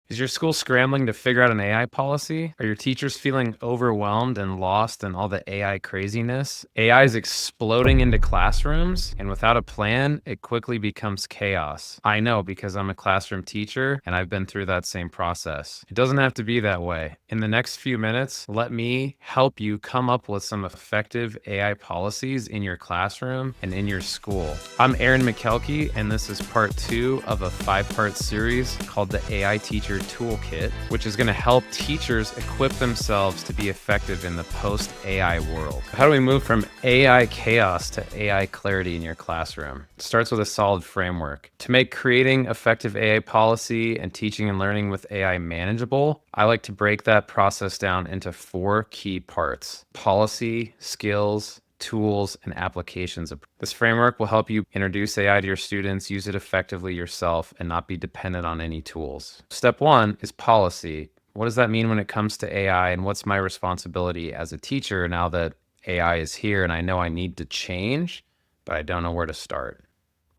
Is your school scrambling to figure out an AI policy? Are your teachers feeling overwhelmed and lost in all the AI craziness? AI is exploding into classrooms, and without a plan, it quickly becomes chaos. I know because I'm a classroom teacher and I've been through that same process. It doesn't have to be that way. In the next few minutes, let me help you come up with some effective AI policies in your classroom and in your school. I'm Aaron Makelky, and this is part 2 of a 5-part series called the AI Teacher Toolkit, which is going to help teachers equip themselves to be effective in the post-AI world. How do we move from AI chaos to AI clarity in your classroom? It starts with a solid framework. To make creating effective AI policy and teaching and learning with AI manageable, I like to break that process down into 4 key parts: policy, skills, tools, and applications. This framework will help you introduce AI to your students, use it effectively yourself, and not be dependent on any tools. Step 1 is policy. What does that mean when it comes to AI, and what's my responsibility as a teacher now that AI is here and I know I need to change, but I don't know where to start?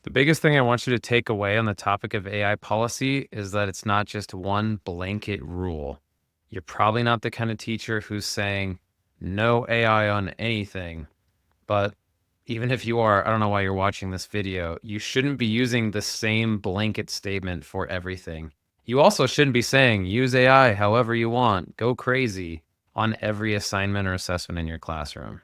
The biggest thing I want you to take away on the topic of AI policy is that it's not just one blanket rule. You're probably not the kind of teacher who's saying no AI on anything. But even if you are, I don't know why you're watching this video, you shouldn't be using the same blanket statement for everything. You also shouldn't be saying use AI however you want, go crazy on every assignment or assessment in your classroom.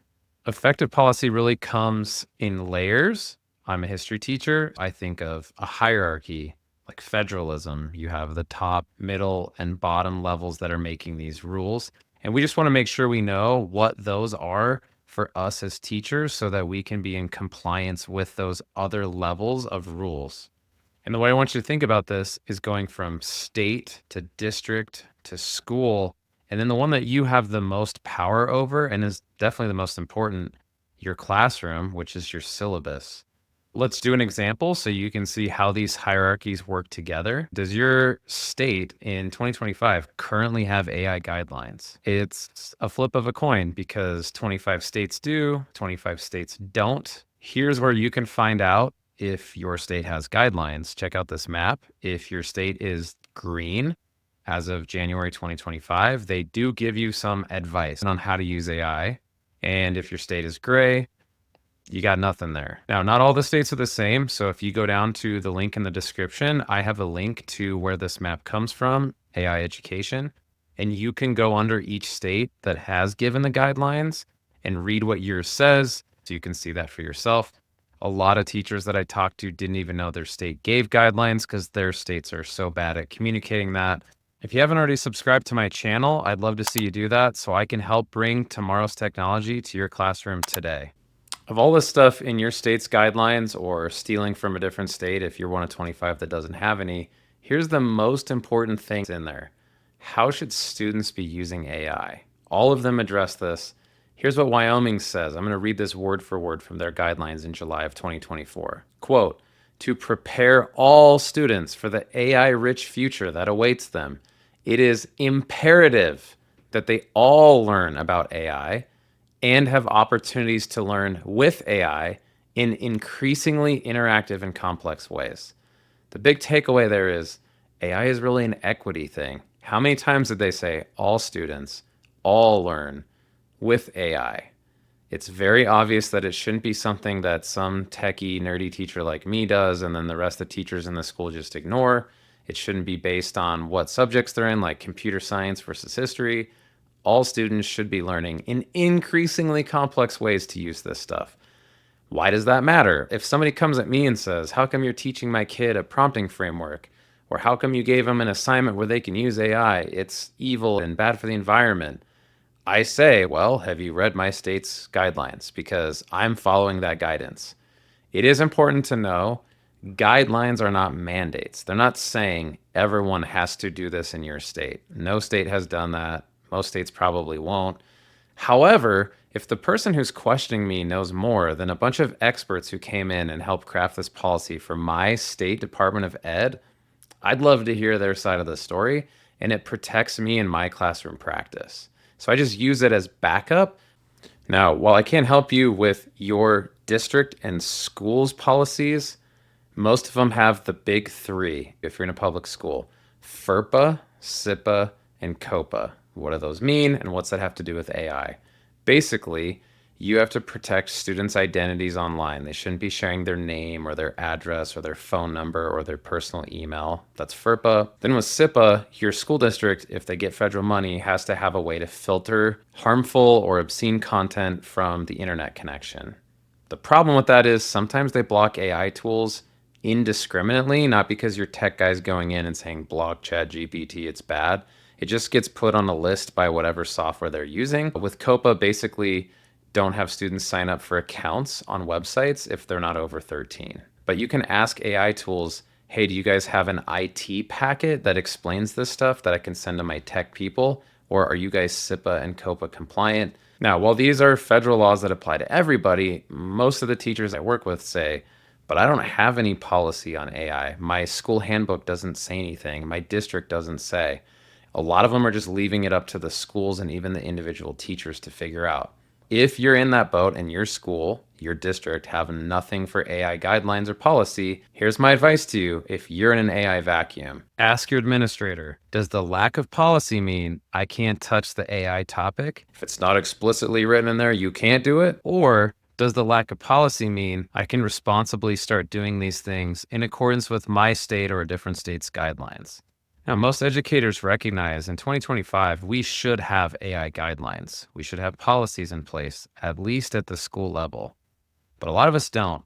Effective policy really comes in layers. I'm a history teacher. I think of a hierarchy like federalism. You have the top, middle, and bottom levels that are making these rules. And we just want to make sure we know what those are for us as teachers so that we can be in compliance with those other levels of rules. And the way I want you to think about this is going from state to district to school. And then the one that you have the most power over and is definitely the most important, your classroom, which is your syllabus. Let's do an example so you can see how these hierarchies work together. Does your state in 2025 currently have AI guidelines? It's a flip of a coin because 25 states do, 25 states don't. Here's where you can find out if your state has guidelines. Check out this map. If your state is green as of January 2025, they do give you some advice on how to use AI. And if your state is gray, you got nothing there. Now, not all the states are the same. So if you go down to the link in the description, I have a link to where this map comes from, AI education, and you can go under each state that has given the guidelines and read what yours says so you can see that for yourself. A lot of teachers that I talked to didn't even know their state gave guidelines because their states are so bad at communicating that. If you haven't already subscribed to my channel, I'd love to see you do that so I can help bring tomorrow's technology to your classroom today. Of all this stuff in your state's guidelines or stealing from a different state, if you're one of 25 that doesn't have any, here's the most important things in there. How should students be using AI? All of them address this. Here's what Wyoming says. I'm going to read this word for word from their guidelines in July of 2024. Quote, to prepare all students for the AI-rich future that awaits them, it is imperative that they all learn about AI and have opportunities to learn with AI in increasingly interactive and complex ways. The big takeaway there is AI is really an equity thing. How many times did they say all students all learn with AI? It's very obvious that it shouldn't be something that some techie, nerdy teacher like me does and then the rest of the teachers in the school just ignore. It shouldn't be based on what subjects they're in, like computer science versus history. All students should be learning in increasingly complex ways to use this stuff. Why does that matter? If somebody comes at me and says, how come you're teaching my kid a prompting framework? Or how come you gave them an assignment where they can use AI? It's evil and bad for the environment. I say, well, have you read my state's guidelines? Because I'm following that guidance. It is important to know guidelines are not mandates. They're not saying everyone has to do this in your state. No state has done that. Most states probably won't. However, if the person who's questioning me knows more than a bunch of experts who came in and helped craft this policy for my state Department of Ed, I'd love to hear their side of the story, and it protects me in my classroom practice. So I just use it as backup. Now, while I can't help you with your district and schools policies, most of them have the big 3 if you're in a public school. FERPA, CIPA, and COPPA. What do those mean, and what's that have to do with AI? Basically, you have to protect students' identities online. They shouldn't be sharing their name or their address or their phone number or their personal email. That's FERPA. Then with CIPA, your school district, if they get federal money, has to have a way to filter harmful or obscene content from the internet connection. The problem with that is sometimes they block AI tools indiscriminately, not because your tech guy's going in and saying block ChatGPT, it's bad. It just gets put on a list by whatever software they're using. With COPPA, basically don't have students sign up for accounts on websites if they're not over 13. But you can ask AI tools, hey, do you guys have an IT packet that explains this stuff that I can send to my tech people? Or are you guys CIPA and COPPA compliant? Now, while these are federal laws that apply to everybody, most of the teachers I work with say, but I don't have any policy on AI. My school handbook doesn't say anything. My district doesn't say. A lot of them are just leaving it up to the schools and even the individual teachers to figure out. If you're in that boat and your school, your district have nothing for AI guidelines or policy, here's my advice to you if you're in an AI vacuum. Ask your administrator, does the lack of policy mean I can't touch the AI topic? If it's not explicitly written in there, you can't do it? Or does the lack of policy mean I can responsibly start doing these things in accordance with my state or a different state's guidelines? Now, most educators recognize in 2025, we should have AI guidelines. We should have policies in place, at least at the school level. But a lot of us don't.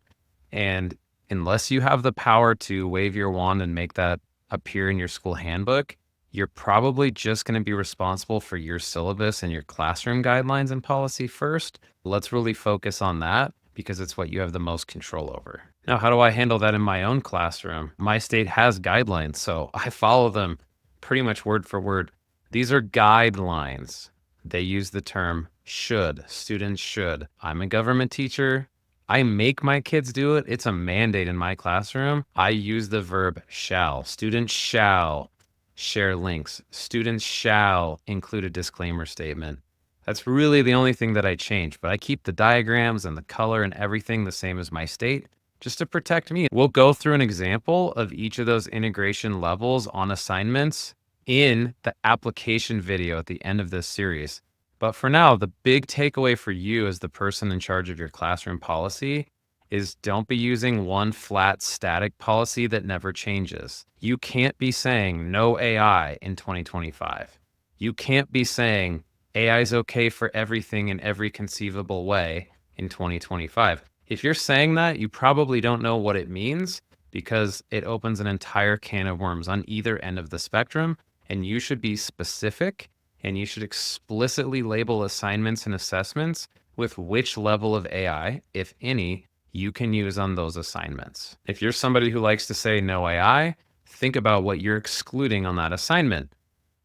And unless you have the power to wave your wand and make that appear in your school handbook, you're probably just going to be responsible for your syllabus and your classroom guidelines and policy first. Let's really focus on that because it's what you have the most control over. Now, how do I handle that in my own classroom? My state has guidelines, so I follow them pretty much word for word. These are guidelines. They use the term should. Students should. I'm a government teacher. I make my kids do it. It's a mandate in my classroom. I use the verb shall. Students shall share links. Students shall include a disclaimer statement. That's really the only thing that I change, but I keep the diagrams and the color and everything the same as my state just to protect me. We'll go through an example of each of those integration levels on assignments in the application video at the end of this series. But for now, the big takeaway for you as the person in charge of your classroom policy is don't be using one flat static policy that never changes. You can't be saying no AI in 2025. You can't be saying AI is okay for everything in every conceivable way in 2025. If you're saying that, you probably don't know what it means because it opens an entire can of worms on either end of the spectrum, and you should be specific and you should explicitly label assignments and assessments with which level of AI, if any, you can use on those assignments. If you're somebody who likes to say no AI, think about what you're excluding on that assignment.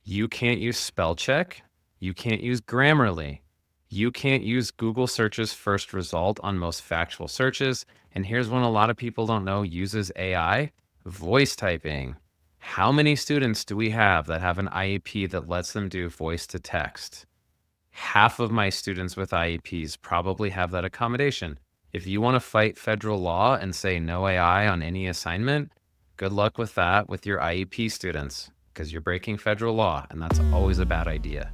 You can't use spell check. You can't use Grammarly. You can't use Google search's first result on most factual searches. And here's one a lot of people don't know uses AI, voice typing. How many students do we have that have an IEP that lets them do voice to text? Half of my students with IEPs probably have that accommodation. If you want to fight federal law and say no AI on any assignment, good luck with that with your IEP students because you're breaking federal law and that's always a bad idea.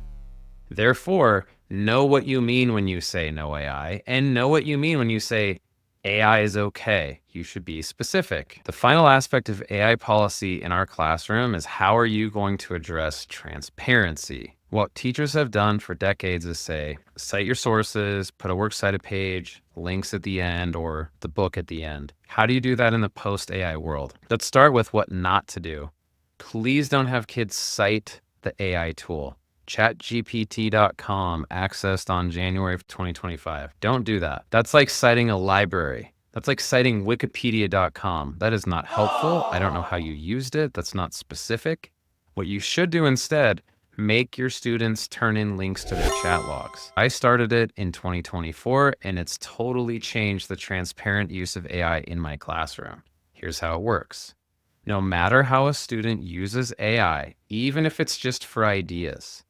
Therefore, know what you mean when you say no AI and know what you mean when you say AI is okay. You should be specific. The final aspect of AI policy in our classroom is how are you going to address transparency? What teachers have done for decades is say, cite your sources, put a works cited page, links at the end, or the book at the end. How do you do that in the post-AI world? Let's start with what not to do. Please don't have kids cite the AI tool. ChatGPT.com accessed on January of 2025. Don't do that. That's like citing a library. That's like citing Wikipedia.com. That is not helpful. I don't know how you used it. That's not specific. What you should do instead, make your students turn in links to their chat logs. I started it in 2024 and it's totally changed the transparent use of AI in my classroom. Here's how it works. No matter how a student uses AI, even if it's just for ideas,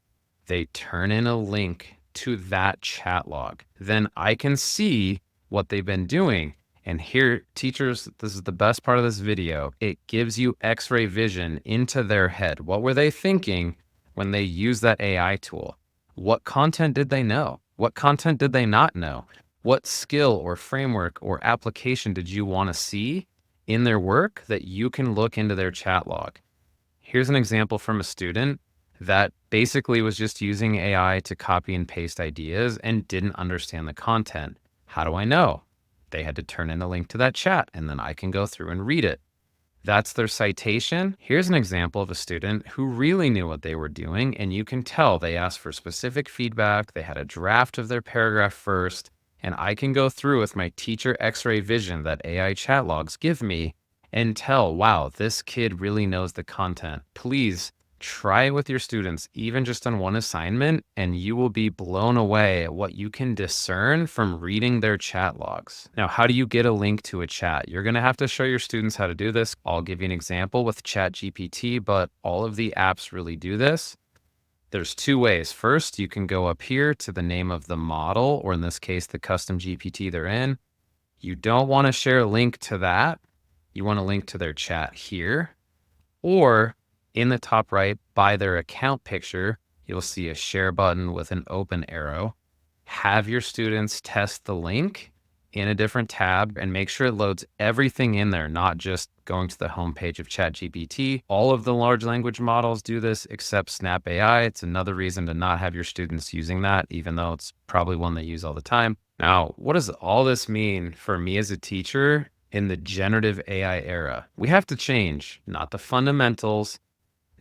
they turn in a link to that chat log. Then I can see what they've been doing. And here, teachers, this is the best part of this video. It gives you X-ray vision into their head. What were they thinking when they used that AI tool? What content did they know? What content did they not know? What skill or framework or application did you want to see in their work that you can look into their chat log? Here's an example from a student that basically was just using AI to copy and paste ideas and didn't understand the content. How do I know? They had to turn in a link to that chat, and then I can go through and read it. That's their citation. Here's an example of a student who really knew what they were doing, and you can tell they asked for specific feedback. They had a draft of their paragraph first, and I can go through with my teacher X-ray vision that AI chat logs give me and tell, wow, this kid really knows the content. Please try it with your students, even just on one assignment, and you will be blown away at what you can discern from reading their chat logs. Now, how do you get a link to a chat? You're going to have to show your students how to do this. I'll give you an example with ChatGPT, but all of the apps really do this. There's two ways. First, you can go up here to the name of the model, or in this case, the custom GPT they're in. You don't want to share a link to that. You want to link to their chat here, or in the top right, by their account picture, you'll see a share button with an open arrow. Have your students test the link in a different tab and make sure it loads everything in there, not just going to the homepage of ChatGPT. All of the large language models do this except Snap AI. It's another reason to not have your students using that, even though it's probably one they use all the time. Now, what does all this mean for me as a teacher in the generative AI era? We have to change, not the fundamentals,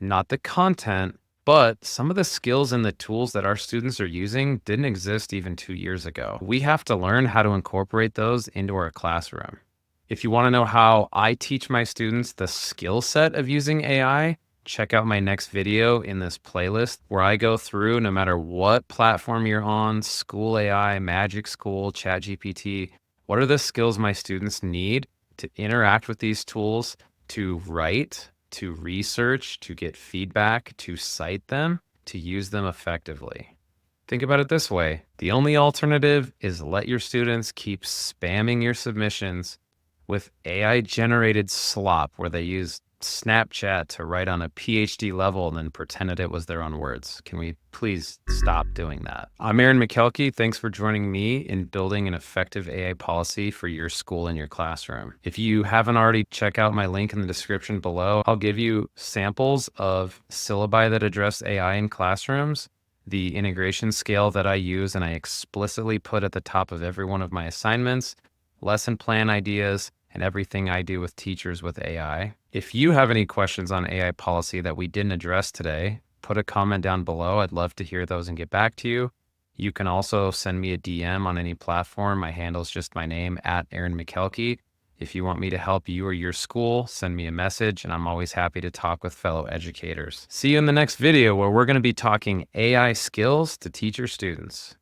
not the content, but some of the skills and the tools that our students are using didn't exist even 2 years ago. We have to learn how to incorporate those into our classroom. If you want to know how I teach my students the skill set of using AI, check out my next video in this playlist where I go through, no matter what platform you're on, School AI, Magic School, ChatGPT, what are the skills my students need to interact with these tools, to write, to research, to get feedback, to cite them, to use them effectively. Think about it this way. The only alternative is let your students keep spamming your submissions with AI-generated slop where they use Snapchat to write on a PhD level and then pretended it was their own words. Can we please stop doing that? I'm Aaron Makelky. Thanks for joining me in building an effective AI policy for your school and your classroom. If you haven't already, check out my link in the description below. I'll give you samples of syllabi that address AI in classrooms, the integration scale that I use and I explicitly put at the top of every one of my assignments, lesson plan ideas, and everything I do with teachers with AI. If you have any questions on AI policy that we didn't address today, put a comment down below. I'd love to hear those and get back to you. You can also send me a DM on any platform. My handle is just my name, @Aaron Makelky. If you want me to help you or your school, send me a message, and I'm always happy to talk with fellow educators. See you in the next video where we're going to be talking AI skills to teach your students.